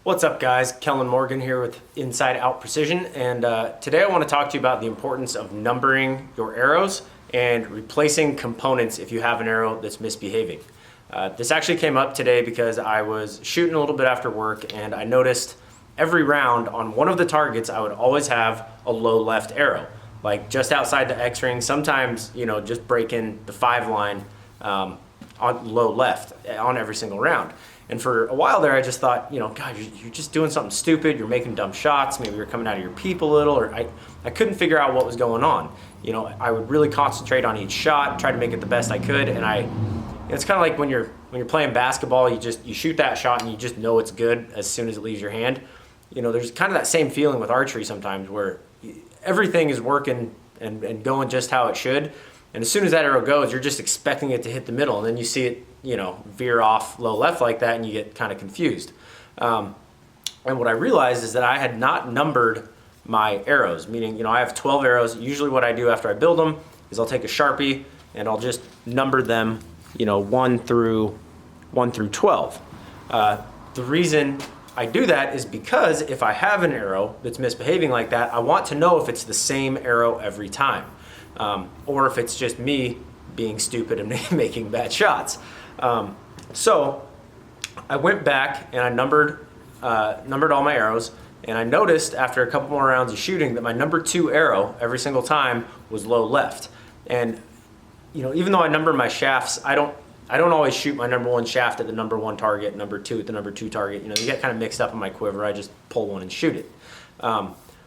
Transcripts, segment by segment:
What's up guys, Kellen Morgan here with Inside Out Precision, and today I want to talk to you about the importance of numbering your arrows and replacing components if you have an arrow that's misbehaving. This actually came up today because I was shooting a little bit after work and I noticed every round on one of the targets I would always have a low left arrow, like just outside the X-ring, sometimes just breaking the 5 line on low left on every single round. And for a while there, I just thought, God, you're just doing something stupid. You're making dumb shots. Maybe you're coming out of your peep a little, or I couldn't figure out what was going on. I would really concentrate on each shot, try to make it the best I could. And it's kind of like when you're playing basketball, you shoot that shot and you just know it's good as soon as it leaves your hand. There's kind of that same feeling with archery sometimes where everything is working and going just how it should. And as soon as that arrow goes, you're just expecting it to hit the middle, and then you see it, veer off low left like that, and you get kind of confused. And what I realized is that I had not numbered my arrows, meaning, I have 12 arrows. Usually what I do after I build them is I'll take a Sharpie and I'll just number them, 1 through 12. The reason I do that is because if I have an arrow that's misbehaving like that, I want to know if it's the same arrow every time. Or if it's just me being stupid and making bad shots. So I went back and I numbered all my arrows, and I noticed after a couple more rounds of shooting that my number 2 arrow every single time was low left. And even though I number my shafts, I don't always shoot my number 1 shaft at the number 1 target, number 2 at the number 2 target. You get kind of mixed up in my quiver. I just pull one and shoot it.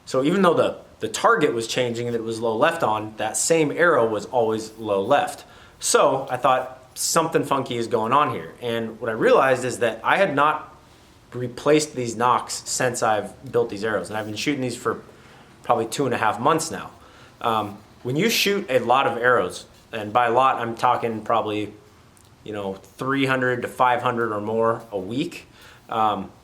So even though the target was changing and it was low left on, that same arrow was always low left. So I thought something funky is going on here. And what I realized is that I had not replaced these nocks since I've built these arrows. And I've been shooting these for probably 2.5 months now. When you shoot a lot of arrows, and by a lot I'm talking probably 300 to 500 or more a week,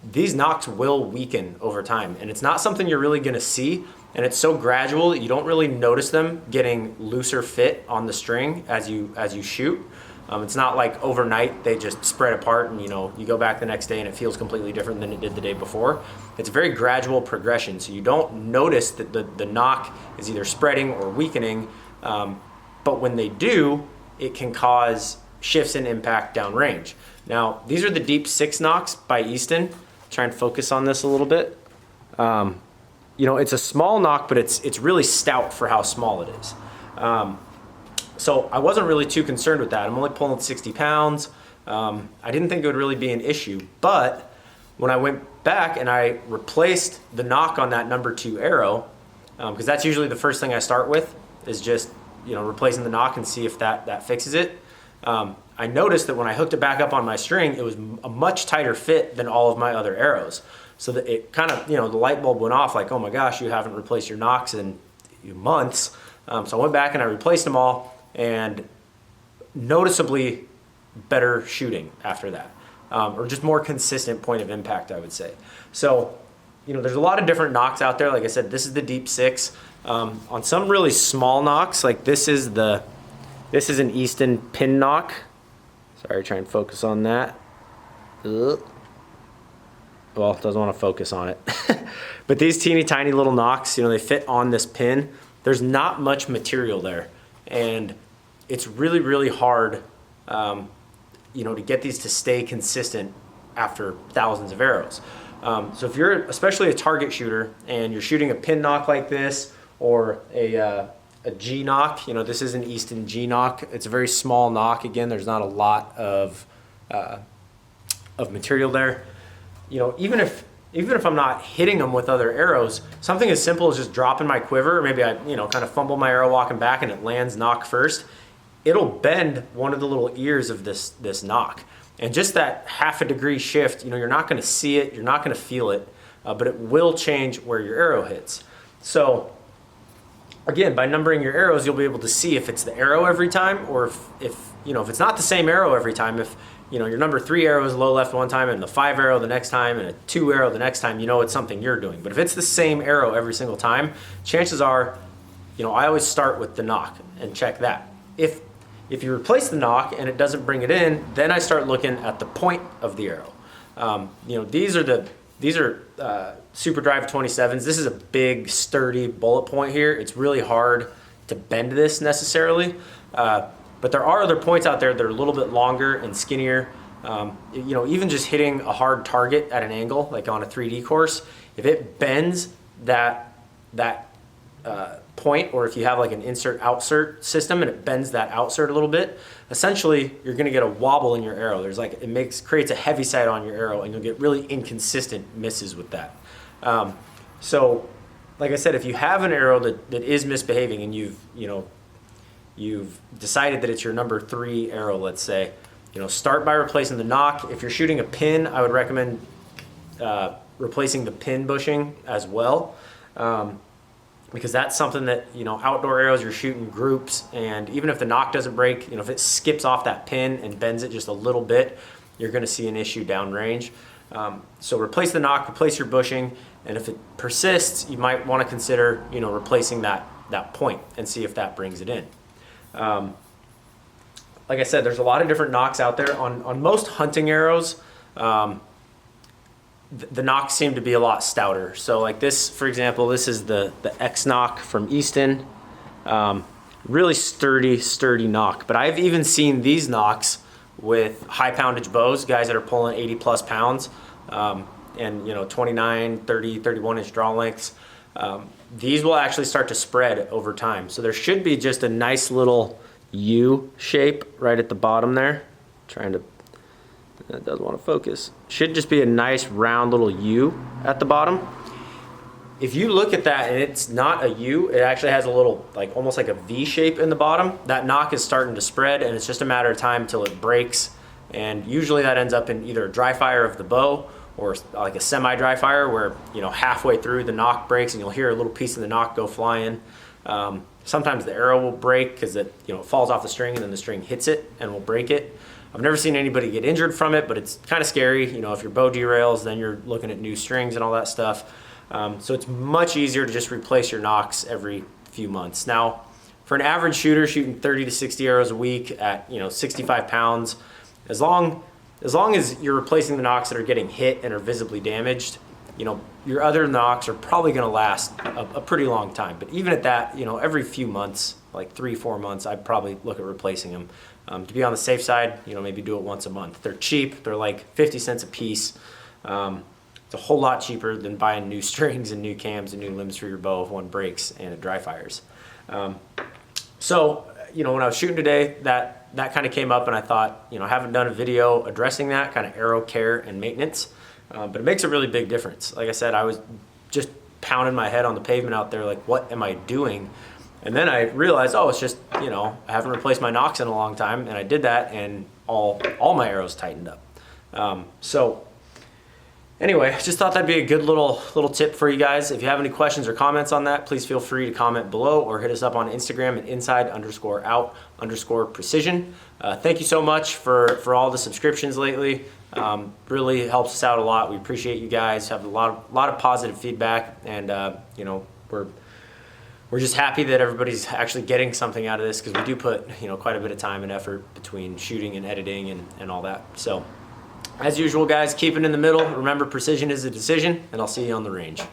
these nocks will weaken over time, and it's not something you're really going to see, and it's so gradual that you don't really notice them getting looser fit on the string as you shoot. It's not like overnight they just spread apart and you go back the next day and it feels completely different than it did the day before. It's a very gradual progression, so you don't notice that the nock is either spreading or weakening, but when they do, it can cause shifts in impact downrange. Now, these are the Deep 6 nocks by Easton. Try and focus on this a little bit. It's a small nock, but it's really stout for how small it is. So I wasn't really too concerned with that. I'm only pulling 60 pounds. I didn't think it would really be an issue, but when I went back and I replaced the nock on that number 2 arrow, because that's usually the first thing I start with, is just replacing the nock and see if that fixes it. I noticed that when I hooked it back up on my string, it was a much tighter fit than all of my other arrows. So that it kind of, the light bulb went off like, oh my gosh, you haven't replaced your nocks in months. So I went back and I replaced them all, and noticeably better shooting after that. Or just more consistent point of impact, I would say. So, there's a lot of different nocks out there. Like I said, this is the Deep 6. On some really small nocks, like this is an Easton pin nock. Sorry, try and focus on that. Well, it doesn't want to focus on it. But these teeny tiny little nocks, they fit on this pin. There's not much material there. And it's really, really hard, to get these to stay consistent after thousands of arrows. So if you're especially a target shooter and you're shooting a pin nock like this, or a G nock, this is an Easton G nock. It's a very small nock. Again, there's not a lot of material there. Even if I'm not hitting them with other arrows, something as simple as just dropping my quiver, or maybe I kind of fumble my arrow walking back and it lands nock first, it'll bend one of the little ears of this nock. And just that 1/2 degree shift, you're not going to see it, you're not going to feel it, but it will change where your arrow hits. So again, by numbering your arrows, you'll be able to see if it's the arrow every time, or if it's not the same arrow every time. If your number 3 arrow is low left one time and the 5 arrow the next time and a 2 arrow the next time, it's something you're doing. But if it's the same arrow every single time, chances are, I always start with the nock and check that. If If you replace the nock and it doesn't bring it in, then I start looking at the point of the arrow. These are the These are Super Drive 27s. This is a big, sturdy bullet point here. It's really hard to bend this necessarily, but there are other points out there that are a little bit longer and skinnier. You know, even just hitting a hard target at an angle, like on a 3D course, if it bends that point, or if you have like an insert-outsert system and it bends that outsert a little bit, essentially you're gonna get a wobble in your arrow. There's like, creates a heavy sight on your arrow, and you'll get really inconsistent misses with that. So like I said, if you have an arrow that is misbehaving and you've decided that it's your number 3 arrow, let's say, you know, start by replacing the nock. If you're shooting a pin, I would recommend replacing the pin bushing as well. Because that's something that, you know, outdoor arrows, you're shooting groups, and even if the nock doesn't break, you know, if it skips off that pin and bends it just a little bit, you're gonna see an issue downrange. So replace the nock, replace your bushing, and if it persists, you might wanna consider, you know, replacing that point and see if that brings it in. Like I said, there's a lot of different nocks out there. On most hunting arrows, the nocks seem to be a lot stouter. So like this, for example, this is the X nock from Easton. Really sturdy nock. But I've even seen these nocks with high poundage bows, guys that are pulling 80 plus pounds, and you know, 29, 30, 31 inch draw lengths. These will actually start to spread over time. So there should be just a nice little U shape right at the bottom there. That does want to focus. Should just be a nice round little U at the bottom. If you look at that and it's not a U, it actually has a little, like almost like a V shape in the bottom. That nock is starting to spread, and it's just a matter of time till it breaks. And usually that ends up in either a dry fire of the bow or like a semi-dry fire where, you know, halfway through the nock breaks and you'll hear a little piece of the nock go flying. Sometimes the arrow will break because it, you know, it falls off the string and then the string hits it and will break it. I've never seen anybody get injured from it, but it's kind of scary. You know, if your bow derails, then you're looking at new strings and all that stuff. So it's much easier to just replace your nocks every few months. Now, for an average shooter shooting 30 to 60 arrows a week at, you know, 65 pounds, as long as you're replacing the nocks that are getting hit and are visibly damaged, you know, your other nocks are probably going to last a pretty long time. But even at that, you know, every few months, like 3-4 months, I'd probably look at replacing them. To be on the safe side, you know, maybe do it once a month. They're cheap. They're like 50 cents a piece. It's a whole lot cheaper than buying new strings and new cams and new limbs for your bow if one breaks and it dry fires. So, you know, when I was shooting today, that kind of came up, and I thought, you know, I haven't done a video addressing that kind of arrow care and maintenance, but it makes a really big difference. Like I said, I was just pounding my head on the pavement out there, like, what am I doing? And then I realized, oh, it's just, you know, I haven't replaced my nocks in a long time, and I did that, and all my arrows tightened up. So anyway, I just thought that'd be a good little tip for you guys. If you have any questions or comments on that, please feel free to comment below or hit us up on Instagram at inside_out_precision. Thank you so much for all the subscriptions lately. Really helps us out a lot. We appreciate you guys. Have a lot of positive feedback, and you know, we're just happy that everybody's actually getting something out of this, because we do put, you know, quite a bit of time and effort between shooting and editing and all that. So as usual, guys, keep it in the middle. Remember, precision is a decision, and I'll see you on the range.